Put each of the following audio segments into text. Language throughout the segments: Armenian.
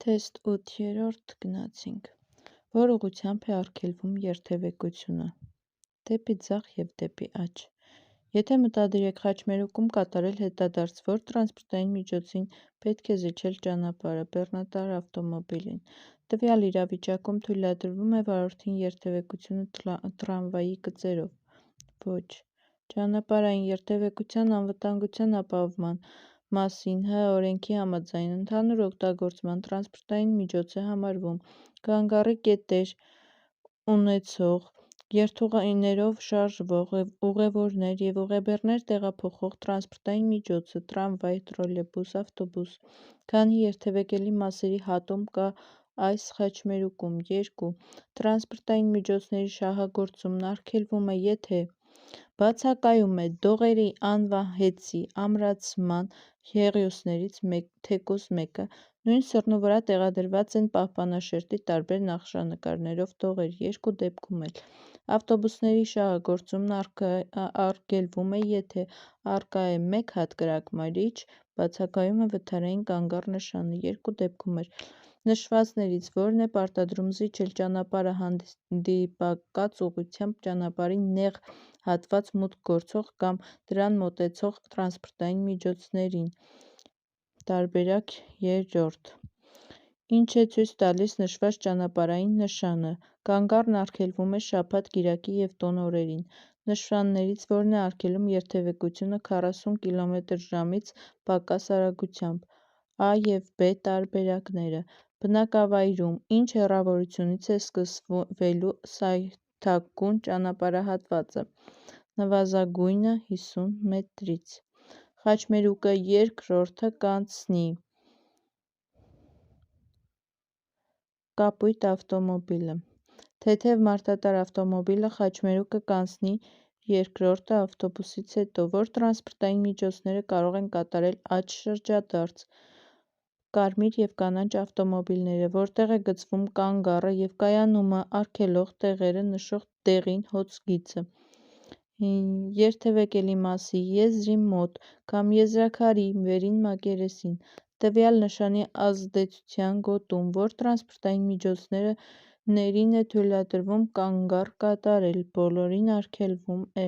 Թեստ 8-րդ գնացինք։ Որ ուղղությամբ է արգելվում երթևեկությունը՝ դեպի ձախ և դեպի աջ։ Եթե մտադիր եք խաչմերուկում կատարել հետադարձ, որ տրանսպորտային միջոցին պետք է զիջել ճանապարհը, բեռնատար ավտոմոբիլին, տվյալ իրավիճակում թույլատրվում է վարորդին երթևեկությունը տրամվայի գծերով։ Ոչ։ Ճանապարհային երթևեկության անվտանգության ապահովման մասին ՀՀ օրենքի համաձայն ընդհանուր օգտագործման տրանսպորտային միջոց է համարվում գանգառի կետեր ունեցող, երթուղիներով շարժվող, ուղևորներ և ուղեբեռներ տեղափոխող տրանսպորտային միջոցը տրամվայ, տրոլեյբուս, ավտոբուս, քանի երթևեկելի մասերի հատում կա այս խաչմերուկում։ 2. Տրանսպորտային միջոցների շահագործումն արգելվում է, եթե բացակայում է դողերի անվահեցի ամրացման հեղիոսներից թեկուզ մեկը, նույն սռնու վրա տեղադրված են պահպանաշերտի տարբեր նախշանկարներով դողեր։ 2 դեպքում էլ ավտոբուսների շահագործումն արգելվում է, եթե առկա է մեկ հատ կրակմարիչ, բացակայում է վթարային կանգառ նշանը։ 2 դեպքում էլ նշվածներից որն է պարտադրում զիջել ճանապարհը հանդիպակաց ուղղությամբ ճանապարհի նեղ հատված մուտք գործող կամ դրան մոտեցող տրանսպորտային միջոցներին։ Տարբերակ 3. Ինչ է ցույց տալիս նշված ճանապարհային նշանը։ Կանգառն արգելվում է շաբաթ, կիրակի և տոն օրերին։ Նշաններից որն է արգելում երթևեկությունը 40 կմ/ժ-ից պակաս արագությամբ։ A և B տարբերակները։ Բնակավայրում ինչ հեռավորությունից է սկսվելու սայթաքուն ճանապարհահատվածը։ Նվազագույնը 50 մետրից։ Խաչմերուկը երկրորդը կանցնի։ Կապույտ ավտոմոբիլը։ Թեթև մարդատար ավտոմոբիլը խաչմերուկը կանցնի երկրորդը ավտոբուսից հետո, որ տրանսպորտային միջոցները կարող են կատարել աջ շրջադարձ։ Կարմիր և կանաչ ավտոմոբիլները, որտեղ է գծվում կանգառը և կայանումը արգելող տեղերը նշող դեղին հոծգիծը։ Երթևեկելի մասի եզրի մոտ կամ եզրաքարի վերին մակերեսին տվյալ նշանի ազդեցության գոտում, որ տրանսպորտային միջոցներին է թույլատրվում կանգառ կատարել, բոլորին արգելվում է։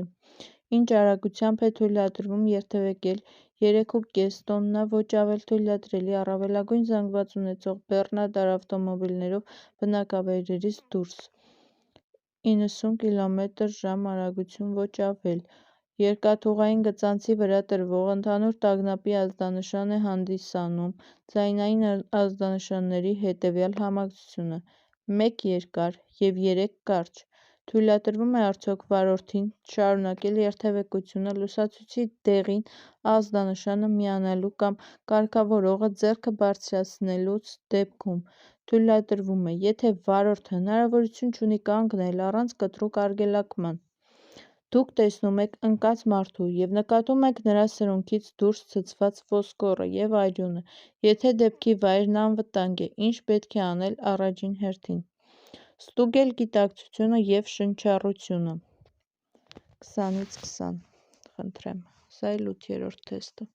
Ինչ արագությամբ է թույլատրվում երթևեկել 3,5 տոննա ոչ ավել թույլատրելի առավելագույն զանգված ունեցող բեռնատար ավտոմոբիլներով բնակավայրերից դուրս։ 90 կմ/ժ արագություն ոչ ավել։ Երկաթուղային գծանցի վրա տրվող ընդհանուր տագնապի ազդանշան է հանդիսանում ձայնային ազդանշանների հետևյալ համակցությունը. 1 երկար և 3 կարճ։ Թույլատրվում է արդյոք վարորդին շարունակել երթևեկությունը լուսացույցի դեղին ազդանշանը միանալու կամ կարգավորողը ձեռքը բարձրացնելուց դեպքում։ Թույլատրվում է, եթե վարորդը հնարավորություն չունի կանգնել առանց կտրուկ արգելակման։ Դուք տեսնում եք ընկած մարդու և նկատում եք նրա սրունքից դուրս ցցված ոսկորը և արյունը։ Եթե դեպքի վայրն անվտանգ է, ինչ պետք է անել առաջին հերթին։ Ստուգել գիտակցությունը և շնչառությունը։ 20-ից 20 խնդրեմ։ Սա էլ 8-րդ թեստը։